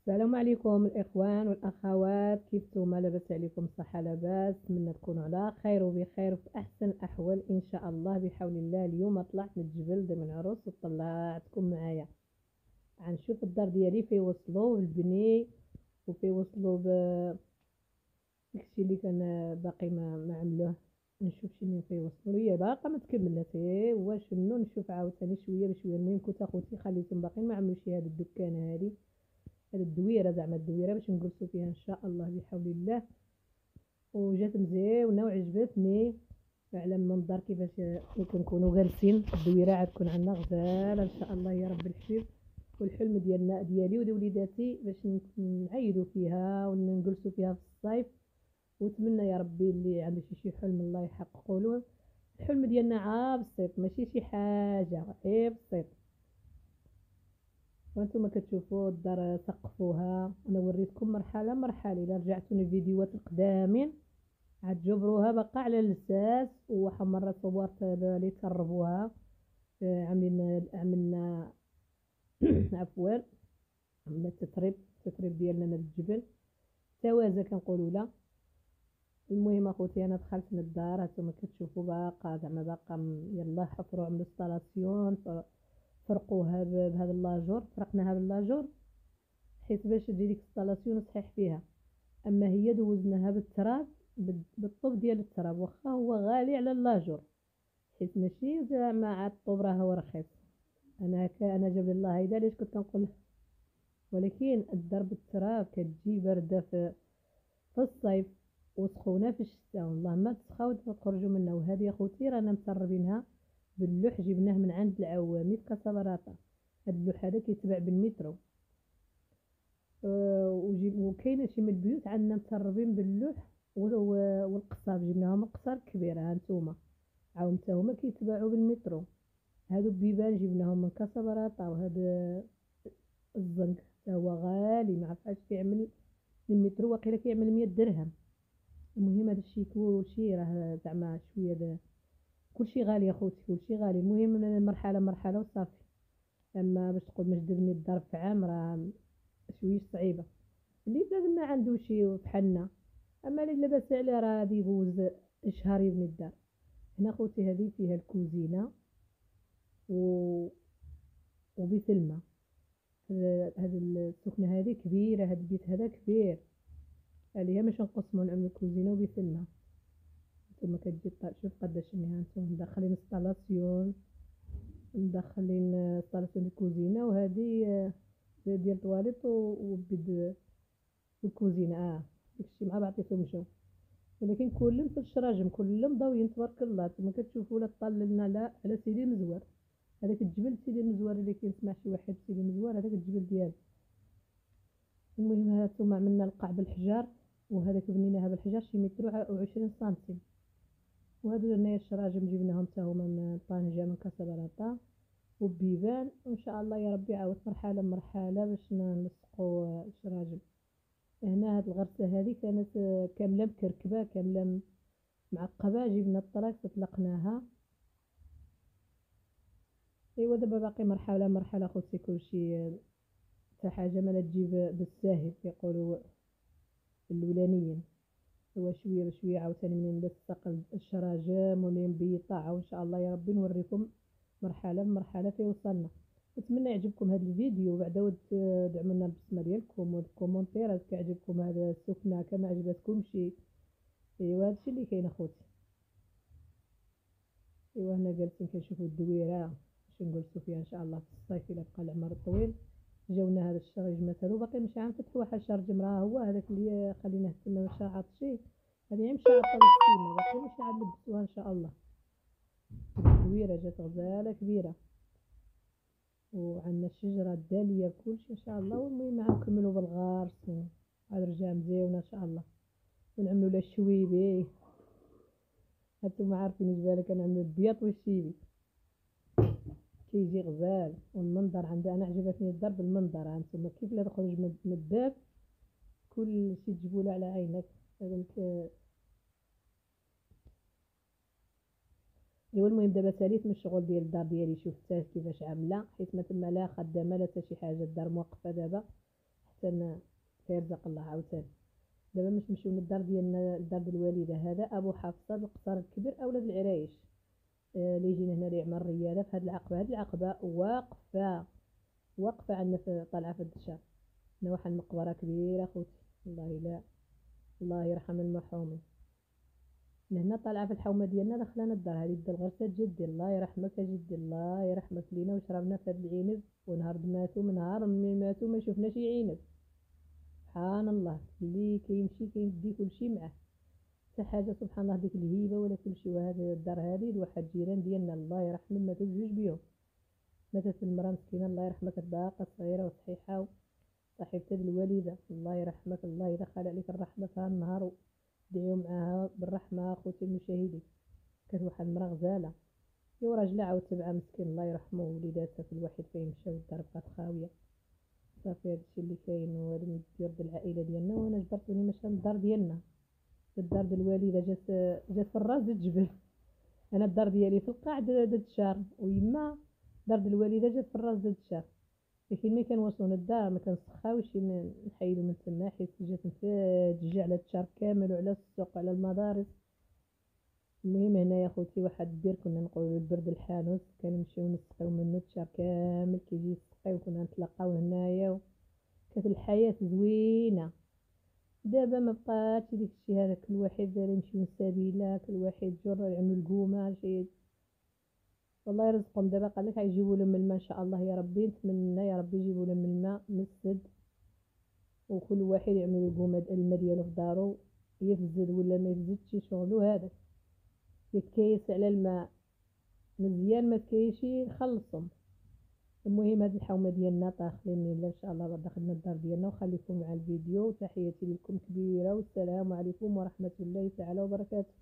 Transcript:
السلام عليكم الإخوان والأخوات، كيف نتوما؟ لاباس عليكم؟ صحة لاباس؟ نتمنى تكونوا على خير وبخير وفي أحسن الأحوال إن شاء الله بحول الله. اليوم طلعت من الجبل ضمن عروس وطلعتكم معايا غنشوف الدار ديالي فيه وصلوا بالبني وفيه وصلوا داكشي اللي كان باقي ما عملوه. نشوف شنو فيه وصلوا، هي باقا ما تكملات هو شنو. نشوف عاوتاني شويه بشويه. المهم كنت اخوتي خليتهم باقيين ما عملوش هذا الدكان هذه الدويره، زعما الدويره باش نجلسوا فيها ان شاء الله بحول الله. وجات مزيونه وعجبتني على المنظر كيفاش كنكونوا جالسين. الدويره عاد تكون عندنا غزاله ان شاء الله يا رب الحبيب. والحلم ديالي ودي وليداتي باش نعيدوا فيها ونجلسوا فيها في الصيف. ونتمنى يا ربي اللي عنده شي حلم الله يحققه له. الحلم ديالنا بسيط، ماشي شي حاجه غير بسيط. وانتم كتشوفوا الدار سقفوها. انا وريتكم مرحله مرحله، الا رجعتوا للفيديوهات القدامين عاد جبروها باقا على لساس. وواحد مره صورت بالي تربوها. عملنا عفوا، عملنا التتريب ديالنا للجبل توازا كنقولوا لا. المهم اخوتي انا دخلت من الدار، هانتوما كتشوفوا باقا زعما باقا يلا حفروا عملوا انستالاسيون. فرقوها بهذا اللاجور، فرقناها باللاجور حيت باش تجي ديك الانستالاسيون صحيح فيها. اما هي دوزناها بالتراب، بالطوب ديال التراب، واخا هو غالي على اللاجور حيت ماشي زعما عاد الطوب راه هو رخيص. انا جاب الله هيدا علاش كنت كنقول. ولكن الدرب التراب كتجي بارده في الصيف وسخونه في الشتاء، والله ما تسخاو تخرجوا منها. وهذه اخوتي رانا مسربينها باللوح، جبناه من عند العوامي في كاسابراتا. هاد اللوح هذا كيتباع بالمترو. وكاينه شي من البيوت عندنا مسربين باللوح والقصاب. جبناهم من قصار كبيره هانتوما، عاود حتى هما كيتباعوا بالمترو. هادو بيبان جبناهم من كاسابراتا. وهذا الزنك حتى هو غالي، ما عرفاش كيعمل المترو واقيلا كيعمل 100 درهم. المهم هذا الشيء كلشي راه زعما شويه كلشي غالي يا خوتي، كلشي غالي. المهم مرحله مرحله وصافي. اما باش تقول باش تبني الدار في عام راه شويه صعيبه. اللي بنادم ما عنده شي بحالنا، اما اللي لاباس عليه راه غادي يجوز شهر يبني الدار. هنا خوتي هذه فيها الكوزينه و... وبسلمه. هذه السكنه هذه كبيره، هذا البيت هذا كبير عليها باش نقسموا نعملوا كوزينه وبسلمه. ثم كتجي شوف قداش منها. نتوما مدخلين انستالاسيون، مدخلين انستالاسيون الكوزينه، وهذه ديال الطواليت وبيد الكوزينه. داكشي مع بعضياتهم جو. ولكن كلهم في الشراجم كلهم ضاويين تبارك الله. نتوما كتشوفوا لا طللنا لا على سيدي مزوار. هذاك الجبل سيدي مزوار اللي كيسمع شي واحد سيدي مزوار، هذاك الجبل ديالو. المهم هانتوما عملنا القاع بالحجار، وهذاك بنيناها بالحجار شي متر و20 سنتيم. وهادو درنا الشراجم جبناهم حتى هما من طنجة من كاسابلاطا وبيبان. وان شاء الله يا ربي عاود مرحله مرحله باش نلصقوا الشراجم. هنا هاد الغرسه هذه كانت كامله مكركبه كامله معقبه. جبنا الطراكس طلقناها. ايوا دابا باقي مرحله مرحله خوتي. كلشي حتى حاجه ما لا تجيب بالساهل يقولوا الاولانيين. هو شويه بشويه عاوتاني منين نلصق الشراجم ونبيطها وان شاء الله يا ربي نوريكم مرحله بمرحله في وصلنا. نتمنى يعجبكم هذا الفيديو. بعدا ودعموا لنا بالبسمه ديالكم والكومونتيرات كيعجبكم هذا السكنه كما عجبتكمش. ايوا هادشي اللي كاين اخوتي. ايوا هنا جالسين كنشوفوا الدويره باش نجلسوا فيها ان شاء الله في الصيف الا بقى العمر طويل. جاونا هذا الشرجمات هذو باقي مش فتحوا واحد الشرجم راه هو هذاك اللي خليناه تما مش عطشي. هذه مش عطل السيمه باقي مش عاد لبسوها ان شاء الله. الدويره جات غزاله كبيره وعندنا الشجره الداليه كلشي ان شاء الله. والمهم غنكملوا بالغرس وهاد رجع مزيونه ان شاء الله. ونعملوا له الشويبي. هانتوما عارفين جبالك كنعملوا البياط والشيبي كيجي غزال. والمنظر عندها انا عجبتني الدار بالمنظر. هانتوما كيف لا تخرج من الباب كل شيء تجيبوا له على عينك. ايوا المهم دابا ساليت من الشغل ديال الدار ديالي. شفتها كيفاش عامله حيت ما تما لا خدامه لا حتى شي حاجه. الدار موقفه دابا كيرزق الله عاوتاني. دابا باش نمشيو للدار ديالنا، الدار د الوالده، هذا ابو حفصه القصر الكبير اولاد العرايش. اللي يجينا هنا ليعمر الرياله في هذه العقبه. هذه العقبه واقفه عندنا في طالعه في الدشار. هنا واحد المقبره كبيره خوتي، الله لا الله يرحم المرحومين. من هنا طالعه في الحومه ديالنا دخلنا الدار. هذه الدار غرسه جدي، الله يرحمك جدي، الله يرحمك لينا وشربنا في هذا العنب. ونهار ماتوا، من نهار من ماتوا ما شفناش عنب. سبحان الله، اللي كيمشي كيدي كلشي معاه، حتى حاجه سبحان الله، ديك الهيبه ولا كلشي. وهذا الدار هذه لواحد جيران ديالنا الله يرحمهم ماتوا بجوج بيهم. ماتت المراه مسكينه الله يرحمها كانت باقا صغيره وصحيحه، صاحبة الوالده الله يرحمك، الله يدخل عليك الرحمه في هذا النهار. ودعيو معاها بالرحمه اخوتي المشاهدين. كانت واحد المراه غزاله. ايوا راجلها عاود تبعها مسكين الله يرحمه، وليداتها كل واحد فين مشى والدار بقات خاويه. صافي هادشي اللي كاين، وهذا من الديار ديال العائله ديالنا. وانا جبرتوني ماشي للدار ديالنا، الدار ديال الوالده جات في الراس د الجبل. انا الدار ديالي في القاع د الدشار، ويما دار د الوالده جات في الراس د الدشار. لكن ملي كنوصلوا للدار ما كنسخاوش نحيدو من تما، حيت جات مفاجئه على الدشار كامل وعلى السوق وعلى المدارس. المهم هنايا خوتي واحد البير كنا نقولوا البرد الحانوت، كنمشيو نسقيو منه الدشار كامل كيجي يسقي، وكنا نتلاقاو هنايا. كانت الحياه زوينه. دابا ما بقاتش ديك الشيء هذا، كل واحد دار يمشيو للسبيله، كل واحد جر يعملوا القومه شي. والله يرزقهم. دابا قال لك غيجيبوا لهم الماء ان شاء الله يا ربي، نتمنى يا ربي يجيبوا لهم الماء من السد، وكل واحد يعمل القومه الماء ديالو في دارو، يفزد ولا ما يفزدش شغلو هذا. يتكيس على الماء مزيان، ما تكيشي يخلصهم. المهم هذه الحومه ديالنا طاخلين الا ان شاء الله دخلنا الدار ديالنا. وخليكم مع الفيديو، تحياتي لكم كبيره، والسلام عليكم ورحمه الله تعالى وبركاته.